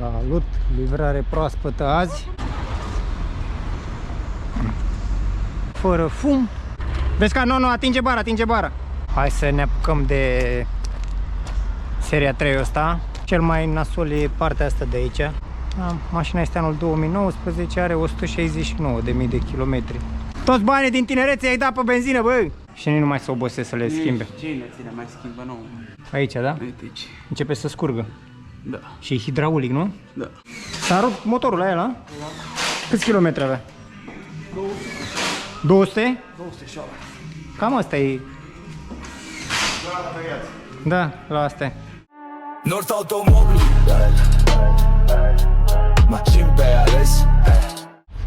Salut! Livrare proaspătă azi. Fără fum. Vezi că nu, atinge bara, atinge bara. Hai să ne apucăm de seria 3 ăsta. Cel mai nasol e partea asta de aici. Mașina este anul 2019, are 169.000 de kilometri. Toți banii din tinerețe ai dat pe benzină, bă! Și nu mai să obosesc să le schimbe. Cine ți le mai schimbă nouă? Aici, da? Uite aici. Începe să scurgă. Da. Și e hidraulic, nu? Da. S-a rupt motorul la el, a? Câți kilometri avea? 200? 207. Cam asta e. Da, la asta e. Nord Automobil Mașini pe ales.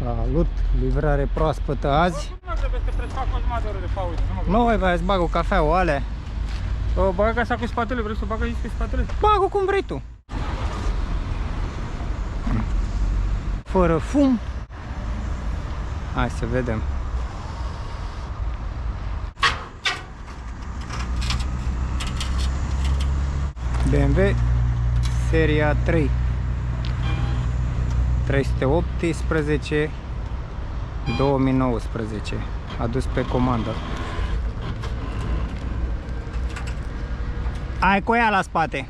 Salut! Livrare proaspătă azi. Nu trebuie să fac consumatorul de pauză. Nu, vai, îți bag o cafea, o alea. O bagă ca așa cu spatele, vrei să o bagă aici cu spatele? Bag-o cum vrei tu. Fără fum. Hai să vedem. BMW seria 3 318 2019 adus pe comandă. Ai cu ea la spate.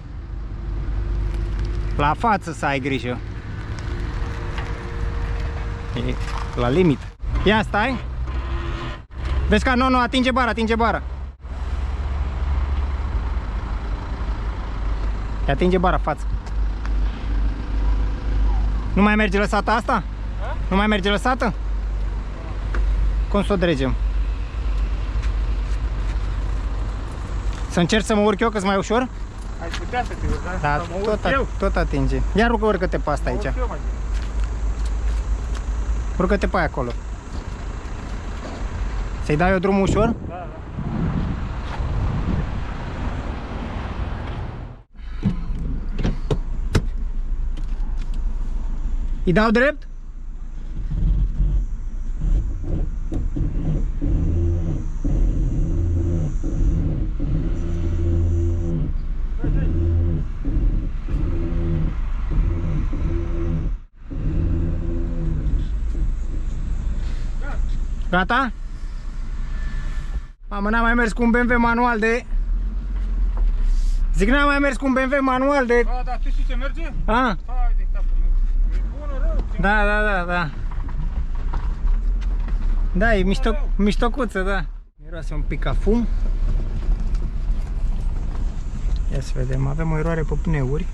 La față să ai grijă. E la limit. Ia stai. Vezi că nu, atinge bara, atinge bara. Te atinge bara față. Nu mai merge lăsată asta? A? Nu mai merge lăsată? Cum să o dregem? Să încerc să mă urc eu, că-s mai ușor? Ai putea să te urci, Da, tot atinge. Iar urcă-te pe asta aici. Urcă-te pe aia acolo. Să-i dau eu drumul ușor? Da, da. Îi dau drept? Gata? Mamă, n-am mai mers cu un BMW manual de... Zic, n-am mai mers cu un BMW manual de... A, dar tu știi ce merge? A? Hai de capul meu. E bună, rău. Da. Da, e miștocuță, da. Miroase un pic ca fum. Ia să vedem, avem o eroare pe pneuri.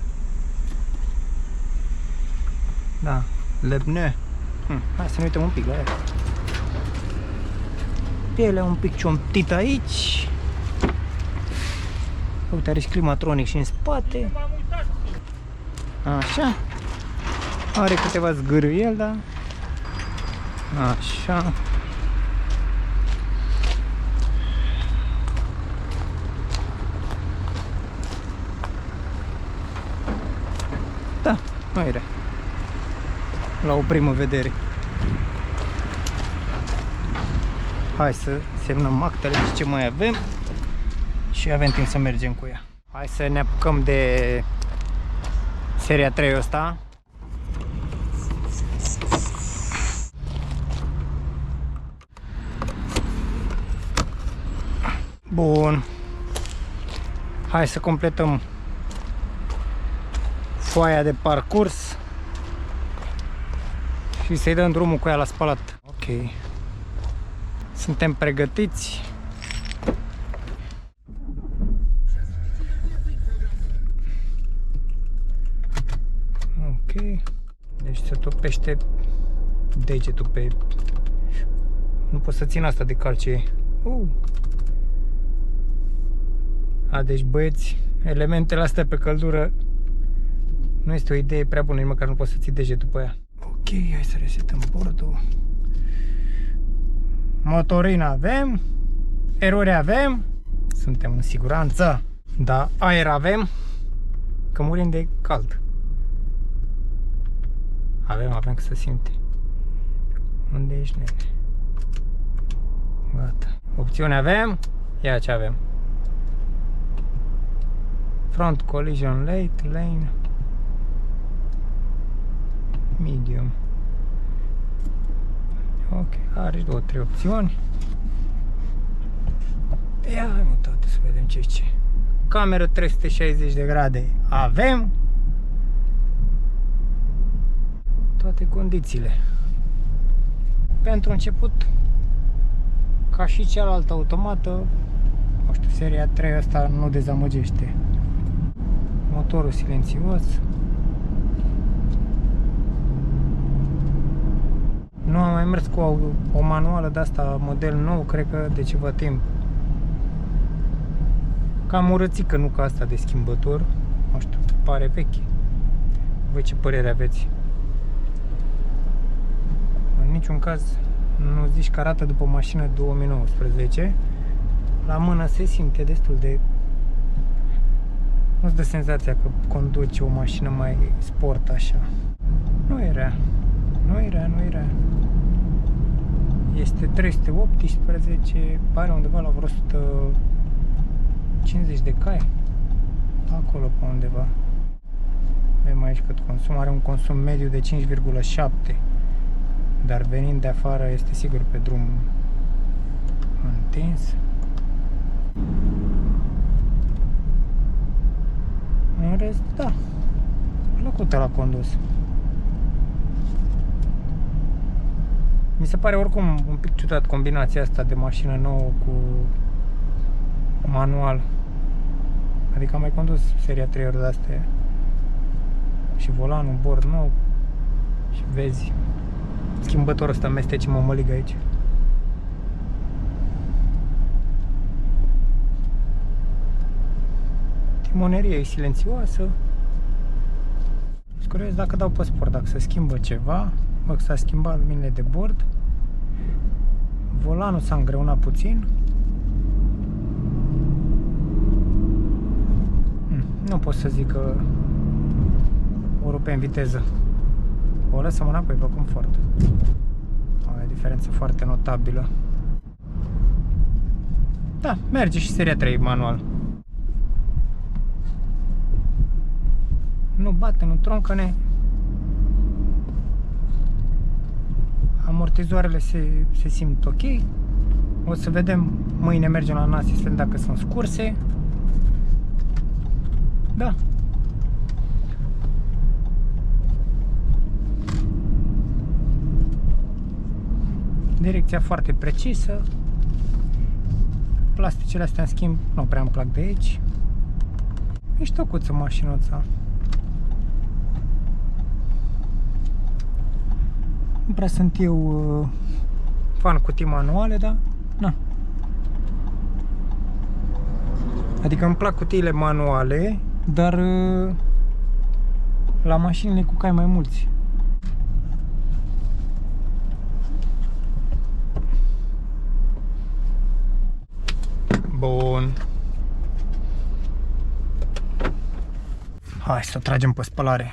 Da, le pneu. Hai să ne uităm un pic la ea. Pielea un pic ciomtită aici. Uite, are și climatronic și în spate. Așa. Are câteva zgârâieli, da. Așa. Da, nu e rea. La o primă vedere. Hai să semnăm actele și ce mai avem și avem timp să mergem cu ea. Hai să ne apucăm de seria 3 ăsta. Bun. Hai să completăm foaia de parcurs și să-i dăm drumul cu ea la spălat. Ok. Suntem pregătiți. Ok. Deci se topește degetul pe... Nu pot să țin asta de calce. Deci băieți, elementele astea pe căldură nu este o idee prea bună, nici măcar nu poți să ții degetul pe ea. Ok, hai să resetăm bordul. Motorina avem, erori avem, suntem în siguranță. Da, aer avem, că murim de cald. Avem că se simte. Unde ești, nene? Gata. Opțiune avem, ia ce avem. Front collision lane. medium. Ok, are 2-3 opțiuni. Ia mă toate să vedem ce. Cameră 360 de grade avem. Toate condițiile. Pentru început, ca și cealaltă automată, nu știu, seria 3 asta nu dezamăgește. Motorul silențios. Nu am mai mers cu o manuală de asta, model nou, cred că de ceva timp. Cam urățică, nu ca asta de schimbător. Nu știu, pare veche. Voi ce părere aveți? În niciun caz nu zici că arată după mașină 2019. La mână se simte destul de... Nu-ți dă senzația că conduci o mașină mai sport așa. Nu e rea. Nu e rea, nu e rea. Este 318, pare undeva la vreo 150 de cai. Acolo pe undeva. Vedem aici cât consum. Are un consum mediu de 5,7. Dar venind de afară este sigur pe drum întins. În rest, da, plăcută la condus. Mi se pare oricum un pic ciudat combinația asta de mașină nouă cu manual. Adică am mai condus seria 3 ori de astea. Și volanul, bord nou. Și vezi schimbătorul ăsta mestece mămăligă aici. Timoneria e silențioasă. Sunt curios dacă dau pe sport, dacă se schimbă ceva. Bă, s-a schimbat luminile de bord. Volanul s-a îngreunat puțin. Nu pot să zic că o rupe în viteză. O lăsăm înapoi pe confort. O diferență foarte notabilă. Da, merge și seria 3 manual. Nu bate, nu troncăne. Amortizoarele se simt ok. O să vedem, mâine mergem la NASI să vedem dacă sunt scurse. Da. Direcția foarte precisă. Plasticele astea în schimb nu prea îmi plac de aici. Miștocuță mașinuța. Nu prea sunt eu fan cutii manuale, dar na. Adică îmi plac cutiile manuale, dar la mașinile cu cai mai mulți. Bun. Hai să o tragem pe spălare.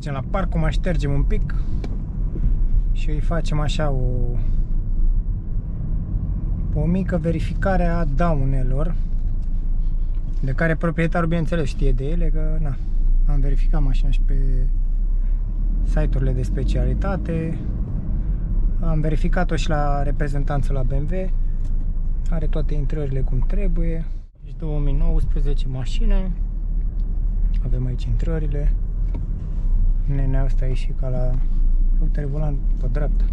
Mergem la parc, mai ștergem un pic și îi facem așa o mică verificare a daunelor, de care proprietarul, bineînțeles, știe de ele, că na, am verificat mașina și pe site-urile de specialitate, am verificat-o și la reprezentanță la BMW, are toate intrările cum trebuie. Deci 2019 mașină, avem aici intrările, nenea asta e și ca la uite volan pe dreapta.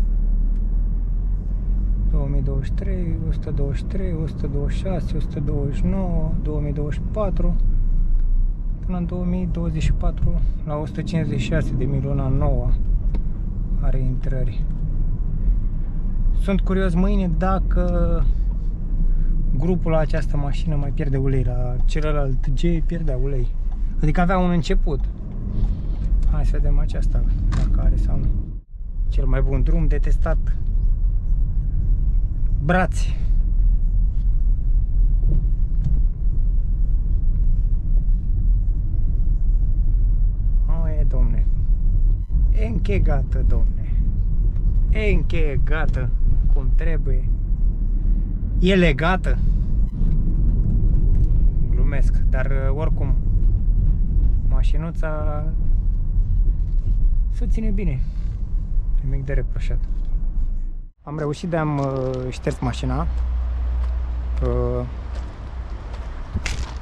2023, 123, 126, 129, 2024 până în 2024 la 156 de miliona nouă are intrări. Sunt curios mâine dacă grupul la această mașină mai pierde ulei, la celălalt G pierdea ulei. Adică avea un început. Hai să vedem aceasta dacă are sau nu. Cel mai bun drum de testat. Brați. Oie, domne. Înche gata, domne. Înche gata. Cum trebuie. E legată. Glumesc, dar oricum mașinuța se ține bine. Nimic de reproșat. Am reușit de-am șters mașina.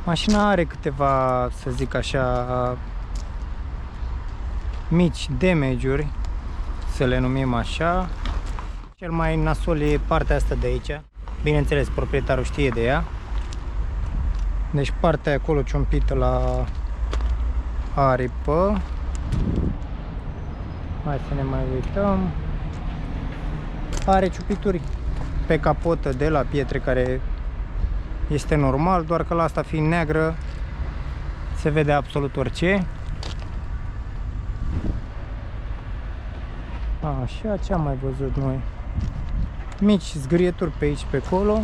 Mașina are câteva, să zic așa, mici damage-uri, să le numim așa. Cel mai nasol e partea asta de aici. Bineînțeles, proprietarul știe de ea. Deci partea acolo ciumpită la aripă. Hai să ne mai uităm. Are ciupituri pe capotă de la pietre, care este normal, doar că la asta fiind neagră se vede absolut orice. Așa, ce am mai văzut noi? Mici zgârieturi pe aici, pe acolo.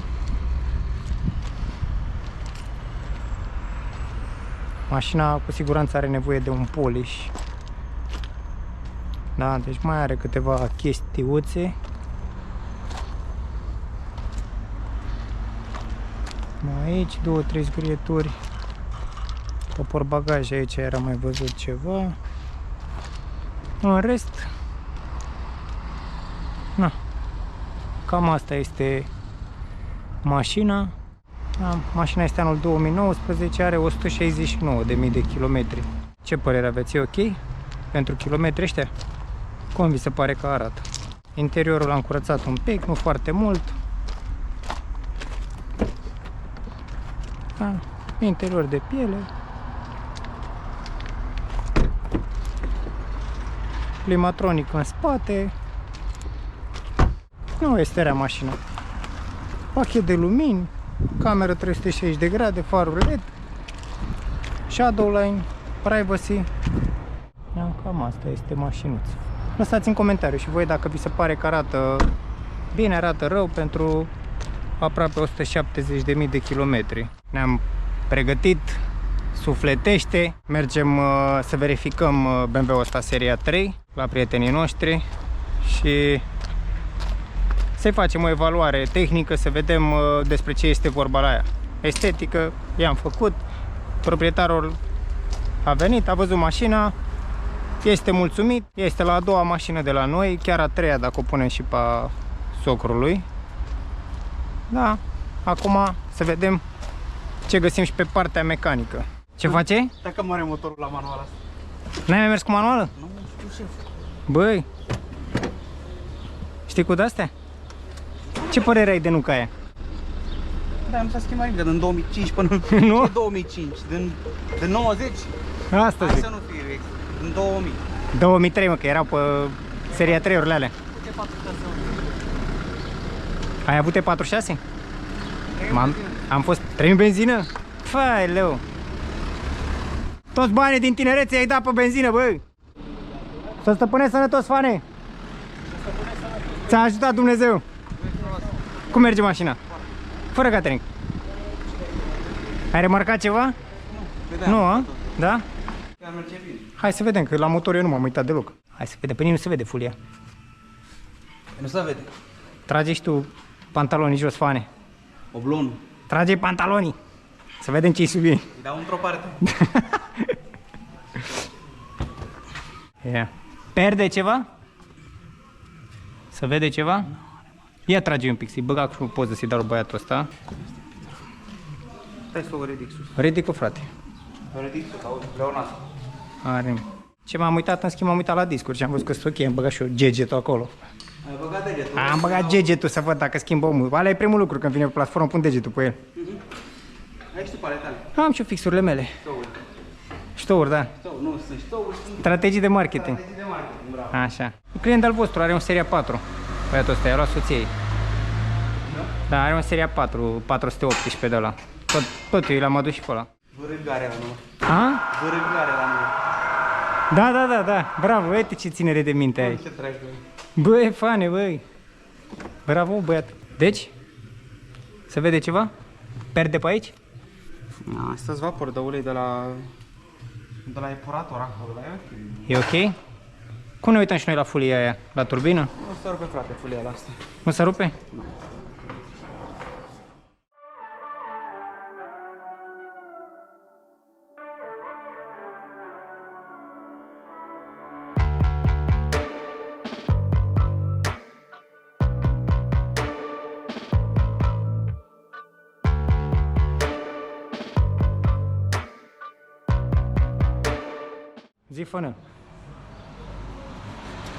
Mașina cu siguranță are nevoie de un polish. Da, deci mai are câteva chestiuțe. Aici 2-3 zgârieturi. Pe portbagaj aici era mai văzut ceva. În rest, na, cam asta este mașina. Mașina este anul 2019, are 169.000 de kilometri. Ce părere aveți? E ok? Pentru kilometri ăștia? Cum vi se pare că arată? Interiorul l-am curățat un pic, nu foarte mult. Interior de piele. Climatronic în spate. Nu este rea mașina. Pachet de lumini, cameră 360 de grade, faruri LED, shadow line, privacy. Cam asta este mașinuța. Lăsați în comentariu și voi dacă vi se pare că arată bine, arată rău pentru aproape 170.000 de kilometri. Ne-am pregătit, sufletește, mergem să verificăm BMW-ul ăsta seria 3 la prietenii noștri și să-i facem o evaluare tehnică, să vedem despre ce este vorba la ea. Estetică, i-am făcut, proprietarul a venit, a văzut mașina, este mulțumit, este la a doua mașină de la noi, chiar a treia dacă o punem și pe socrului. Da, acum să vedem ce găsim și pe partea mecanică. Ce face? Dacă moare motorul la manual asta. N-ai mai mers cu manuală? Nu știu, șef. Băi, știi cu de-astea? Ce părere ai de nuca aia? Da, nu s-a schimbat nimic, din 2005 până Nu? Ce 2005, din 90. Asta Hai zic. să nu fie vechi, din 2000. 2003, mă, că erau pe seria 3-urile alea. Ai avut E46? Am fost 3 benzină? Fai, leu. Toți banii din tinerețe ai dat pe benzină, băi. Să stăpânești sănătos, fane. Ți-a ajutat Dumnezeu. Cum merge mașina? Fără catering. Ai remarcat ceva? Nu, a? Da? Chiar merge bine. Hai să vedem, că la motor eu nu m-am uitat deloc. Hai să vedem, pe nimeni nu se vede fulia. Nu se vede. Trage și tu pantalonii jos, fane. Oblonul. Trage pantalonii. Să vedem ce-i sub ei. Îi dau într-o parte. Ia. Perde ceva? Să vede ceva? Ia trage un pic, să-i băga cu poză, să-i dau lui băiatul ăsta. Stai să o ridic sus. Ridic-o, frate. O ridic sus, auzi, pleonasă. Are. Ce m-am uitat, în schimb m-am uitat la discuri și am văzut că sunt ok, am băgat și eu GG-ul acolo. Ai băgat degetul. Am băgat GG-ul să văd dacă schimbă omul. Ala e primul lucru, când vine pe platformă, pun degetul pe el. Ai și tu pale tale. Am și eu fixurile mele. Stouri. Ștouri, da. Stouri, nu sunt stouri, sunt Strategii de marketing. strategii de marketing, bravo. Așa. Un client al vostru are un seria 4. Băiatul ăsta, i-a luat soției. Da, are un seria 4, 418 de ăla. Tot eu l-am adus și pe ăla. Vârâgare la număr. A? Vârâgare la număr. Da. Bravo, uite ce ținere de minte ai. Ce tragi, Băi, fane, băi. Bravo, băiat. Deci? Se vede ceva? Perde pe aici? Asta-s vapor de ulei de la epurator acolo, dar e ok. E ok? Cum ne uităm și noi la folia aia? La turbină? Nu se rupe, frate, fulia la asta. Nu se rupe? Zi, fână.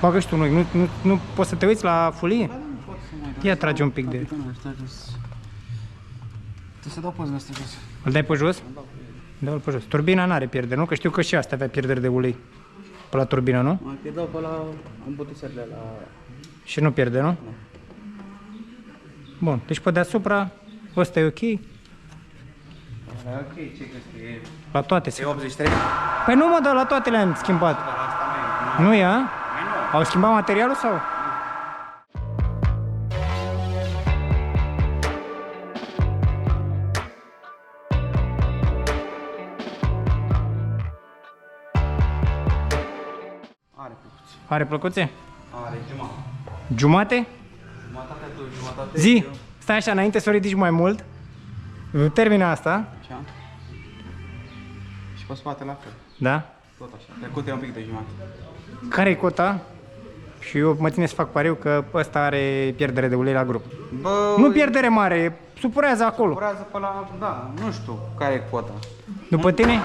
Bagă și tu noi, nu poți să te uiți la folie? Nu pot să mai Ia trage un pic de... Capitanul ăsta jos. Trebuie să dau pozele astea jos. Îl dai pe jos? Dă-l pe jos. Turbina n-are pierderi, nu? Că știu că și asta avea pierderi de ulei. Pe la turbină, nu? Mai pierdeau pe la îmbutuserile la... Și nu pierde, nu? Bun, deci pe deasupra, ăsta e ok. Ok, ce crezi că e? La toate se... E 83? Păi nu mă, dar la toate le-am schimbat. Dar asta mai e. Nu e, a? Mai nou. Au schimbat materialul sau? Are plăcuți. Are plăcuțe? Are jumătate. Jumate? Jumătate tu, jumătate Zi! eu. Stai așa, înainte să o ridici mai mult. Termină asta. Așa. Și pe spate la fel. Da? Tot așa. Trecut e un pic de jumătate. Care e cota? Și eu mă ține să fac pariu că ăsta are pierdere de ulei la grup. Bă, Nu pierdere mare, supurează acolo. Urează pe la... Da, nu știu care e cota. După tine? 60%.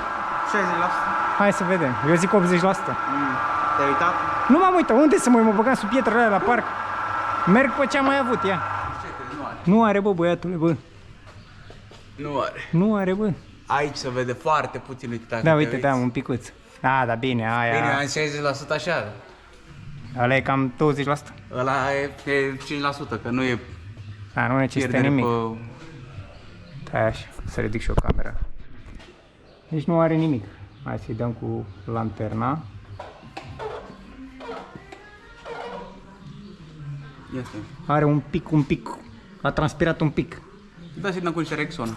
Hai să vedem. Eu zic 80%. Te-ai uitat? Nu m-am uitat. Unde să mă băgam sub pietrele alea la parc? Merg pe ce am mai avut, ia. Ce crezi? Nu are. Nu are, bă, băiatule, bă. Nu are. Nu are, bă. Aici se vede foarte puțin, uite, dacă Da, te uite, uiți. da, un picuț. Da, da, bine, aia. Bine, am 60% așa. Ăla e cam 20%. Ăla e 5%, că nu e Da, nu necesită pierdere nimic. pe... Stai așa, să ridic și o camera. Deci nu are nimic. Hai să-i dăm cu lanterna. Este. Are un pic. A transpirat un pic. Da, și dăm cu niște Rexona.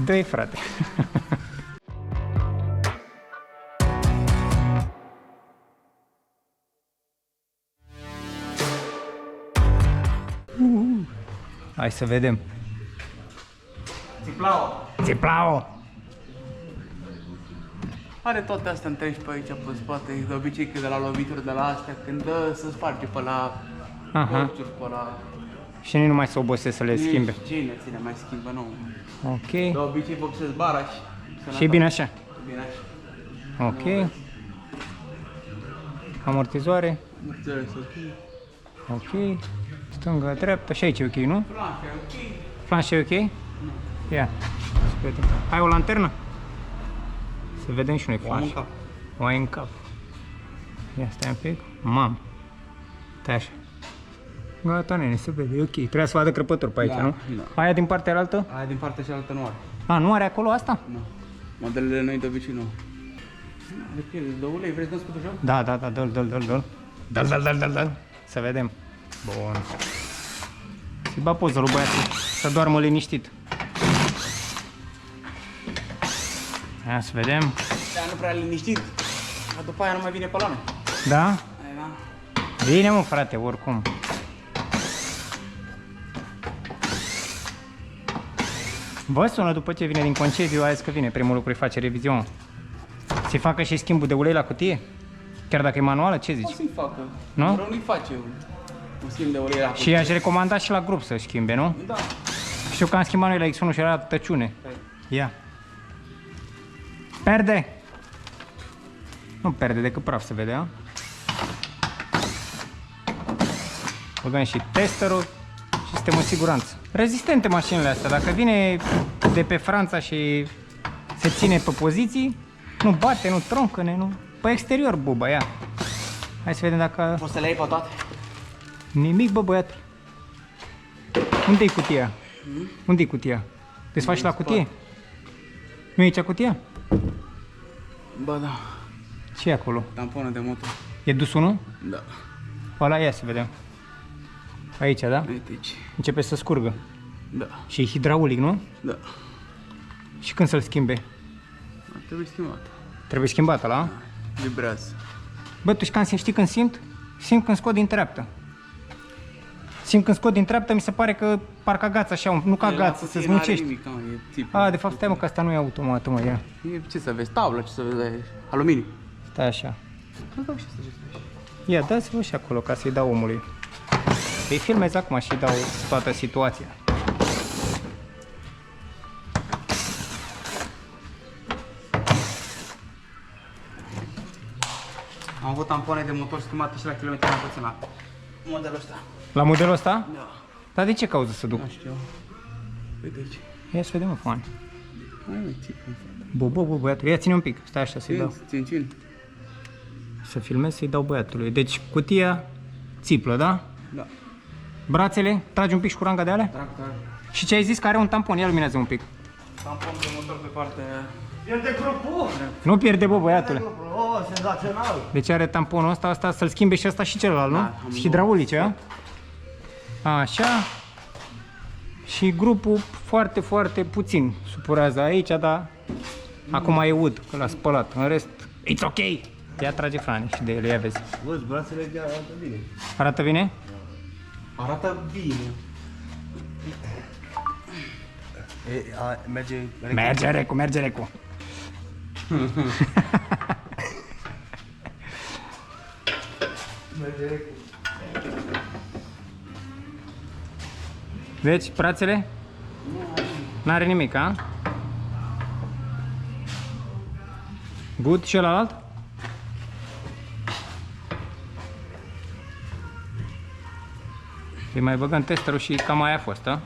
Dă-i, frate. Hai să vedem. Țiplau! Are toate astea întregi pe aici, pe spate, de obicei că de la lovituri de la astea, când dă, se sparge pe la Aha. colțuri, pe la... Și nu mai se obosesc să le schimbe. Cine ține, mai schimbă, nu. Ok. De obicei boxezi bara și... Și e bine așa. Bine așa. Ok. Amortizoare. Mulțumesc, ok. Ok. Stânga, dreapta. Și aici e ok, nu? Planșa, ok. Flanșa e ok? Ia. Să vedem. Ai o lanternă? Să vedem și noi O am în flanșa. cap. O ai în cap. Ia, stai un pic. Mam. Stai așa. Gata, nene, se vede, e ok. Trebuia să vadă crăpături pe aici, Da, nu? da. Aia din partea altă? Aia din partea cealaltă nu are. A, nu are acolo asta? Nu. Modelele noi de obicei nu. De piele, de ulei, vrei să dăm scutul joc? Da, dă-l. Dă-l. Să vedem. Bun. Să-i ba poză lui băiatul, să doarmă liniștit. Ia să vedem. Da, nu prea liniștit. după aia nu mai vine pe la noi. Da? Aia, da. Bine, mă, frate, oricum. Vă sună după ce vine din concediu, a zis că vine, primul lucru îi face revizion. Se facă și schimbul de ulei la cutie? Chiar dacă e manuală, ce O zici? să-i facă. Nu? Rău nu-i face un schimb de ulei la Și i-aș recomanda și la grup să schimbe, nu? Da. Știu că am schimbat noi la X1 și era tăciune. Ia. Perde! Nu perde decât praf, se vede, a? Băgăm și testerul și suntem în siguranță. Rezistente mașinile astea, dacă vine de pe Franța și se ține pe poziții, nu bate, nu troncăne, nu... Pe exterior, buba, ia. Hai să vedem dacă... Poți să le iei pe toate? Nimic, bă, băiat. Unde-i cutia? Unde-i cutia? Desfaci la cutie? Nu e aici cutia? Ba da. Ce e acolo? Tamponă de motor. E dus unul? Da. Ăla, ia să vedem. Aici, da? Uite aici. Începe să scurgă. Da. Și e hidraulic, nu? Da. Și când să-l schimbe? Ar trebui schimbat. Trebuie schimbat ăla? Vibrează. Bă, tu știi când simt? Simt când scot din treaptă. Simt când scot din treaptă, mi se pare că parcă agață așa, nu ca agață, să zmucești. Nimic, mă, e tip. A, de fapt, stai mă, că asta nu e automată, mă, ia. E, ce să vezi? Tablă, ce să vezi? Aluminiu. Stai așa. Nu dau și să vezi. Ia, dați-vă și acolo ca să-i dau omului. Îi filmez acum și dau toată situația. Am avut tampoane de motor schimbate și la kilometri mai puțin la modelul ăsta. La modelul ăsta? Da. Dar de ce cauză să duc? Nu știu. Uite aici. Ia să vedem, mă, fan. Mai tip. Bă, băiatul, ia ține un pic, stai așa să-i dau. Țin. Să filmez, să-i dau băiatului. Deci, cutia țiplă, da? Da. Brațele, tragi un pic șcuranga de alea? Trag. Și ce ai zis că are un tampon, ia luminează un pic. Tampon de motor pe partea aia. Pierde grupul! Nu pierde, bă, băiatule. Oh, senzațional! Deci are tamponul ăsta, asta să-l schimbe și ăsta și celălalt, nu? Da, am Hidraulice, a? Așa. Și grupul foarte, foarte puțin supurează aici, dar acum e ud, că l-a spălat. În rest, it's ok. Ia trage frane și de ele, ia vezi. Văzi, brațele de arată bine. Arată bine? Arată bine. Merge... Merge recu. Deci, brațele? N-are nimic, a? Good, și ălalt? Îi mai băgăm testerul și cam aia a fost, a?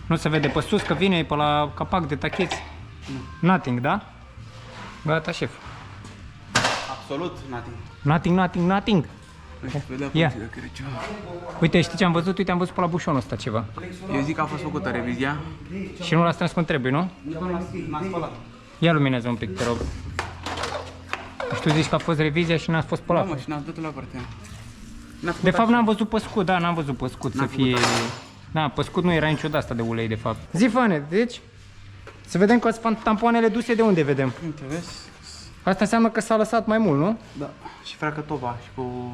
Nu se vede pe sus că vine pe la capac de tacheți. Nothing, da? Gata, șef. Absolut nothing. Nothing. Vedea Ia. puțin dacă e ceva. Uite, știi ce am văzut? Uite, am văzut pe la bușonul ăsta ceva. Eu zic că a fost făcută revizia. Și nu l-a strâns cum trebuie, nu? N-a spălat. Ia luminează un pic, te rog. Și tu zici că a fost revizia și n-a fost Da, spălat. mă, și n-a dat la partea. N-a făcut De fapt, așa. n-am văzut pe scut, da, n-am văzut pe scut să N-a făcut fie... așa. Da, pe scut nu era niciodată asta de ulei, de fapt. Zi, Fane, deci... Să vedem că tampoanele duse de unde vedem. Uite, vezi? Asta înseamnă că s-a lăsat mai mult, nu? Da. Și freacă toba și cu...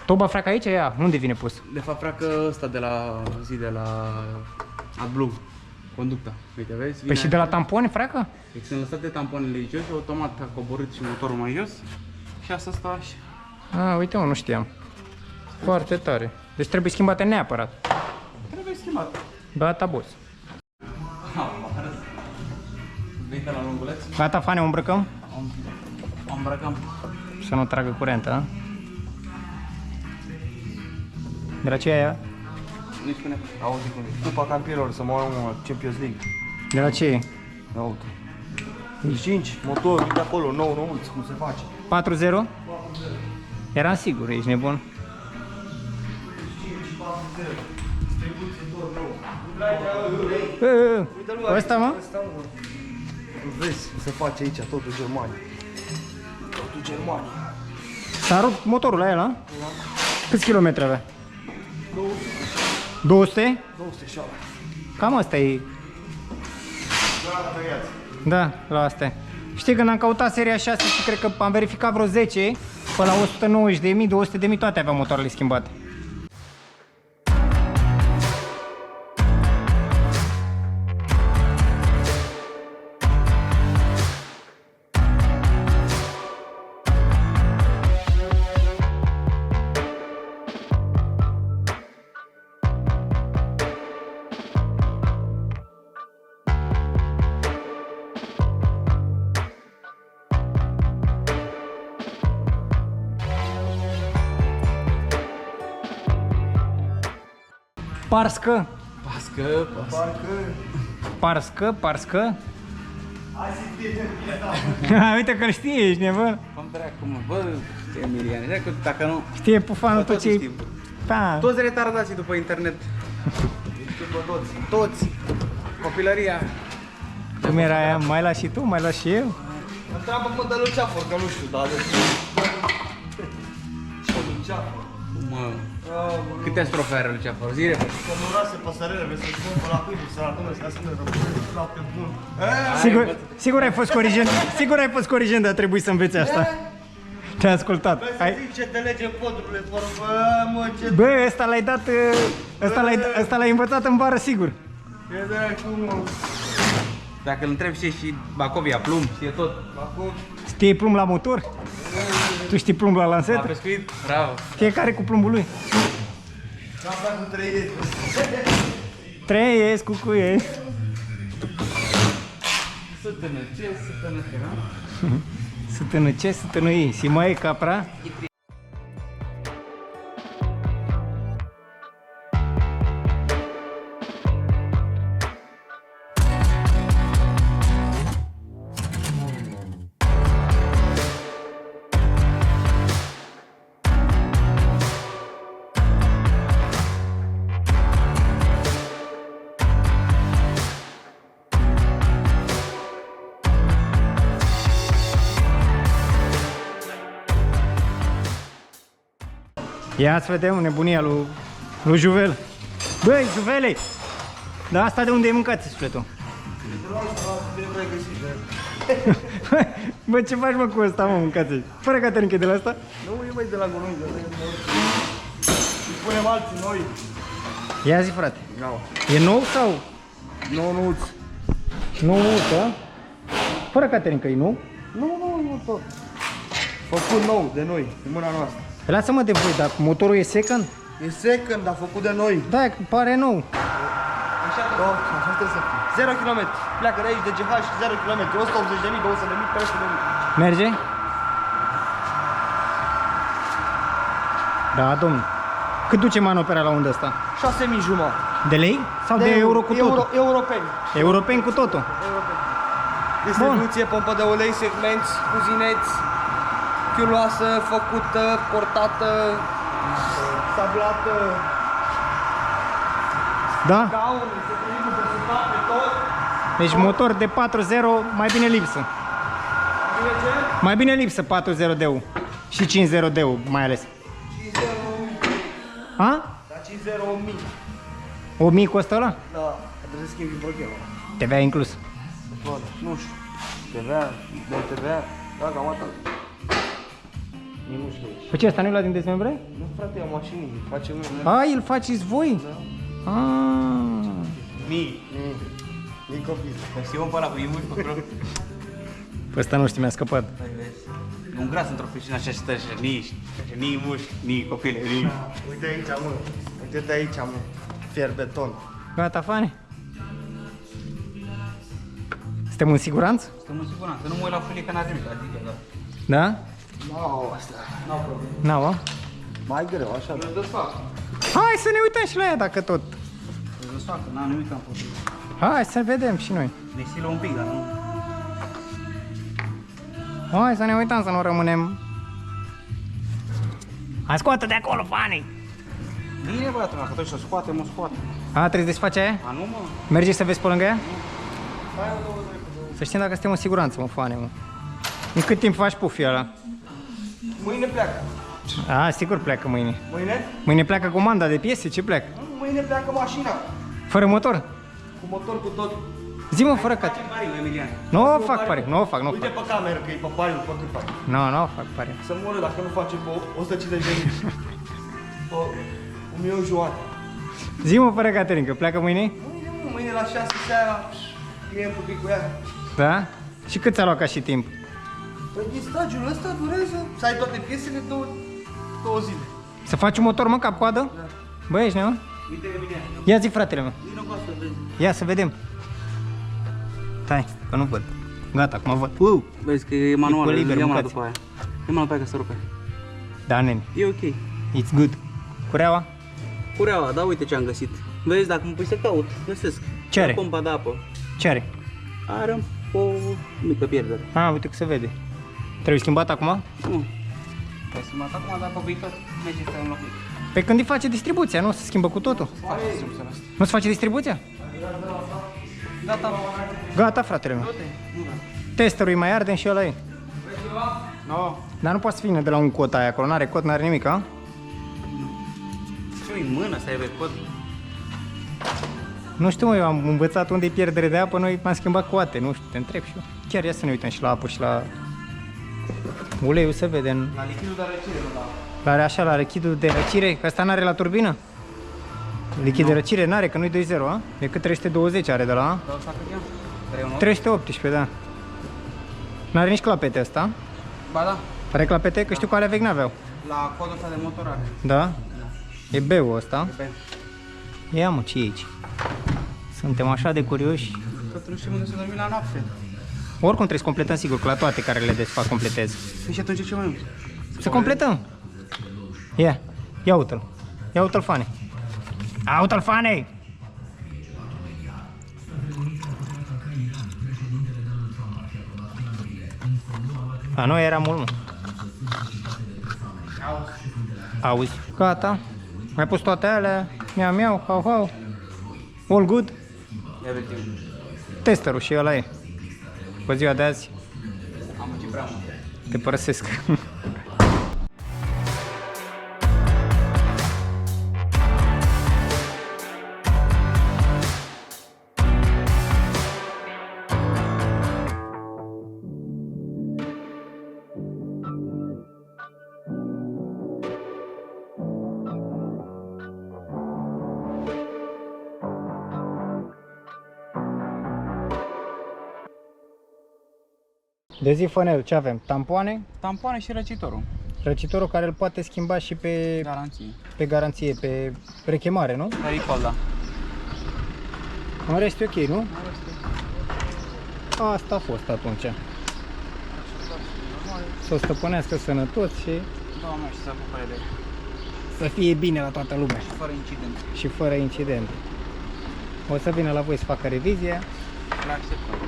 Toba freacă aici? Ia, unde vine pus? De fapt, freacă ăsta de la zi de la AdBlue. Conducta. Uite, vezi? Păi și de la tampone freacă? Deci sunt lăsate tampoanele jos și automat a coborât și motorul mai jos. Și asta stă așa. Ah, uite, mă, nu știam. Foarte tare. Deci trebuie schimbate neapărat. Trebuie schimbat. Gata, boss. Venite la lunguleț. Gata, Fane, o îmbrăcăm? O îmbrăcăm. Să nu tragă curent, a? De la ce e aia? Nu-i spune. Auzi cum e. Cupa campionilor să mă urmă Champions League. De la ce e? Auto. 5, motor, de acolo, nou, nouț, cum se face. 4-0? Eram sigur, ești nebun. Ăsta, mă? Vezi, se face aici, totul Germania. Totul Germania. S-a rupt motorul la el, a? Câți kilometri avea? 200? 207. Cam asta e. Da, la asta e. Știi, când am căutat seria 6 și cred că am verificat vreo 10, până la 190.000, 200.000, toate aveau motoarele schimbate. Parscă, Pască, parscă. Uite că-l știe, ești nebun. Cum dracu, mă, bă, Emilian, că dacă nu... Știe pufanul Bă, tot ce știm. Da. Toți retardații după internet. Toți. Copilăria. Cum era aia? Mai lași și tu? Mai lași și eu? Întreabă-mă de Luceafor, că nu știu, dar... Luceafor. Mă, câte strofe are Luceafor? Zi repede. Că nu rase păsărele, vezi să-i spun pe la câini, să la domnule, să să ne rămâne pe bun. Sigur ai fost corigent, dar trebuie să înveți asta. Te-ai ascultat. Vrei să zic ce te lege în podurile, bă, mă, ce... Bă, ăsta l-ai dat, ăsta l-ai învățat în vară, sigur. Ce dracu, mă. Dacă îl întrebi și Bacovia, plumb, știe tot. Acum, Știi plumb la motor? Tu știi plumb la La lanset? pescuit? Bravo. Fiecare cu plumbul lui. am dat cu 3 ieri. Trăiesc cu cuie. Să tănăce, Să tănăce, să tănăi. Si mai e capra? Ia să vedem nebunia lui Juvel. Băi, Juvele! Dar asta de unde ai mâncat sufletul? Bă, ce faci mă cu ăsta, mă, mâncați? Fără Caterinca de la asta? Nu, e mai de la gunoi, de la gunoi. Îi punem alții noi. Ia zi, frate. Nu. E nou sau? Nu. Nou, da? Fără Caterinca, e nou? Nu, tot. Făcut nou, de noi, de mâna noastră. Lasă-mă de voi, dar motorul e second? E second, dar făcut de noi. Da, pare nou. Așa trebuie să fie. 0 km. Pleacă de aici, de GH, 0 km. 180.000, 200.000, 300.000. Merge? Da, domnul. Cât duce manopera la undă asta? 6.000 jumătate. De lei? Sau de euro cu totul? Europeni. Europeni cu totul. Distribuție, pompă de ulei, segmenți, cuzineți, chiuloasă, făcută, portată, sablată, Da? gaun, echilibru de sucat pe tot. Deci motor de 4.0, mai bine lipsă. Bine ce? Mai bine lipsă 4.0 de U. Și 5.0 de U, mai ales. 5.000. A? Da, 5.000, 1.000. 1.000 costă ăla? Da, trebuie să schimbi brochel. TVA inclus. Nu știu. TVA, de TVA, da, cam atât. Nici nu știu. Păi ce, asta nu-i la din dezmembre? Nu, frate, am mașini, facem noi. A, îl faceți voi? Da. Nici copii. Și om pe ăla cu imuși pe acolo. Păi ăsta nu știu, mi-a scăpat. Un gras într-o piscină așa și stă și nici muși, nici copile, nici... Uite aici, mă. Uite-te aici, mă. Fier beton. Gata, fane? Suntem în siguranță? Suntem în siguranță, nu mă uit la folie că n-a trimis, adică da. Da? Nu, asta. N-au probleme. N-au, a? Mai greu, așa. Îl desfac. Hai să ne uităm și la ea, dacă tot. Îl desfac, n-am nimic am făcut. Hai să vedem și noi. Ne silă un pic, dar nu... Hai să ne uităm, să nu rămânem. Hai, scoate de acolo, fanii! Bine, băiatul, dacă trebuie să scoatem, o scoatem. A, trebuie să faci aia? A, nu, mă. Mergi să vezi pe lângă ea? Să știm dacă suntem în siguranță, mă, fane, mă. În cât timp faci pufii ăla? Mâine pleacă. A, sigur pleacă mâine. Mâine? Mâine pleacă comanda de piese, ce pleacă? Mâine pleacă mașina. Fără motor? Cu motor, cu tot. Zi-mă fără cat. Emilian. Nu o fac pare, nu o fac, nu o Uite fac. pe cameră că e pe pariu, pe cât faci. Nu o fac pare. Să moră dacă nu face pe 150 de mii. Pe 1.000.000 jumate. Zi-mă fără Caterin, că pleacă mâine? Mâine la 6 seara, clientul cu ea. Da? Și cât ți-a luat ca și timp? Păi din stagiul ăsta durează să ai toate piesele două zile. Să faci un motor, mă, cap-coadă? Da. Băi, ești neam? Uite, Emilian. Ia zi, fratele meu. Vino cu asta, vezi. Ia să vedem. Stai, că nu văd. Gata, acum văd. Vezi că e manual, E liber, ia mâna mâncați. după aia. Ia mâna pe aia că se rupe. Da, nene. E ok. It's good. Cureaua? Cureaua, da, uite ce am găsit. Vezi, dacă mă pui să caut, găsesc. Ce are? Pompa de apă. Ce are? Are o mică pierdere. Uite că se vede. Trebuie schimbat acum? Nu. Păi să mă acum, dar pe viitor merge să înlocuit. Pe când îi face distribuția, nu? Se schimbă cu totul. Faci distribuția asta. Nu se face distribuția? Gata. Gata, fratele meu. Testerul e mai arden și ăla e. No. Dar nu poate să vină de la un cot aia acolo, n-are cot, n-are nimic, a? Ce-i în mână să aibă cod? Nu știu, mă, eu am învățat unde e pierdere de apă, noi m-am schimbat coate, nu știu, te întreb și eu. Chiar ia să ne uităm și la apă și la uleiul, se vede în... La lichidul de răcire, nu la... La așa, la lichidul de răcire, că ăsta n-are la turbină? Lichid de răcire n-are, că nu-i 2.0, a? Decât 320 are de la, a? Dar ăsta cât e? 318, da. N-are nici clapete ăsta. Ba da, Are clapete? Că știu că ale vechi n-aveau. la codul ăsta de motor are. Da? E B-ul ăsta. Pe... Ia mă, ce e aici? Suntem așa de curioși. Că tu nu știi unde să dormi la noapte. Oricum trebuie să completăm, sigur, că la toate care le desfac completez. Păi și atunci ce mai mult? Să completăm. Ia uite-l. Ia uite-l, Fane. Uite-l, Fane! A, noi era mult, mă. Auzi. Gata. Mai pus toate alea. Miau, hau. All good. Ia vedem. Testerul și ăla e. Pe ziua de azi Am muncit prea mult. te părăsesc. De zi, Fănel, ce avem? Tampoane, Tampoane și răcitorul. răcitorul care îl poate schimba și pe Garanție. pe rechemare, nu? Recall, da. În rest e ok, nu? Asta a fost atunci. Să o stăpânească sănătos și Doamne, și să bucure de să fie bine la toată lumea fără incident. și fără incidente. O să vină la voi să facă revizia Le acceptăm.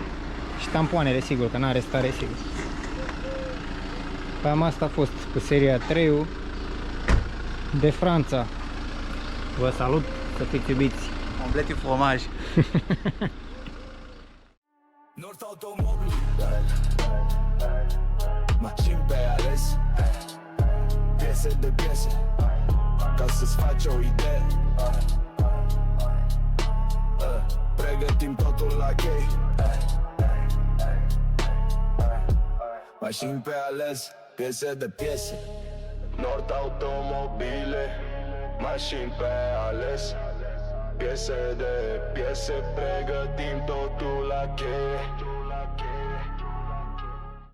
și tampoanele, sigur, că n-are stare, sigur. Cam asta a fost cu seria 3 de Franța. Vă salut, să fiți iubiți! Complet fromaj. Nord Automobili Mașini pe ales Piese de piese Ca să-ți faci o idee Pregătim totul la chei Mașini pe ales Piese de piese Nord Automobile Mașini pe ales Piese de piese, pregătim totul la cheie